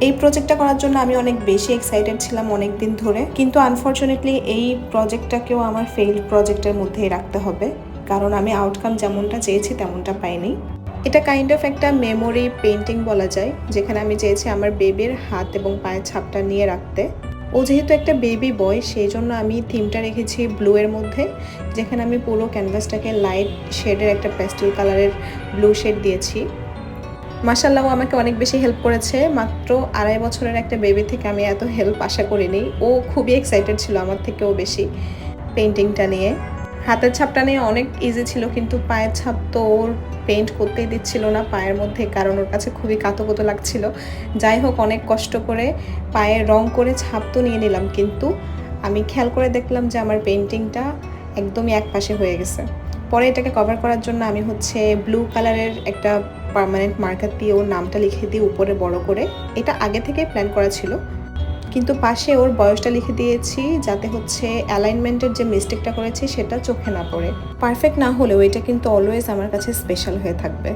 এই প্রজেক্টটা করার জন্য আমি অনেক বেশি এক্সাইটেড ছিলাম অনেক দিন ধরে, কিন্তু আনফর্চুনেটলি এই প্রজেক্টটাকেও আমার ফেইল্ড প্রজেক্টের মধ্যেই রাখতে হবে, কারণ আমি আউটকাম যেমনটা চেয়েছি তেমনটা পাইনি। এটা কাইন্ড অফ একটা মেমোরি পেইন্টিং বলা যায়, যেখানে আমি চেয়েছি আমার বেবির হাত এবং পায়ের ছাপটা নিয়ে রাখতে। ও যেহেতু একটা বেবি বয়, সেই জন্য আমি থিমটা রেখেছি ব্লু এর মধ্যে, যেখানে আমি পুরো ক্যানভাসটাকে লাইট শেডের একটা প্যাস্টেল কালারের ব্লু শেড দিয়েছি। মাশাআল্লাহ, ও আমাকে অনেক বেশি হেল্প করেছে। মাত্র 2.5 বছরের একটা বেবি থেকে আমি এত হেল্প আশা করিনি। ও খুবই এক্সাইটেড ছিল আমার থেকেও বেশি পেইন্টিংটা নিয়ে। হাতের ছাপটা নিয়ে অনেক ইজি ছিল, কিন্তু পায়ের ছাপ তো ওর পেইন্ট করতেই দিচ্ছিল না পায়ের মধ্যে, কারণ ওর কাছে খুবই কাতো কাতো লাগছিল। যাই হোক, অনেক কষ্ট করে পায়ে রং করে ছাপ তো নিয়ে নিলাম, কিন্তু আমি খেয়াল করে দেখলাম যে আমার পেইন্টিংটা একদমই একপাশে হয়ে গেছে। পরে এটাকে কভার করার জন্য আমি ব্লু কালারের একটা পার্মানেন্ট মার্কার দিয়ে ওর নামটা লিখে দিই উপরে বড় করে। এটা আগে থেকে প্ল্যান করা ছিল, কিন্তু পাশে ওর বয়সটা লিখে দিয়েছি যাতে অ্যালাইনমেন্টের যে মিস্টেকটা করেছি সেটা চোখে না পড়ে। পারফেক্ট না হলেও এটা কিন্তু অলওয়েজ আমার কাছে স্পেশাল হয়ে থাকবে।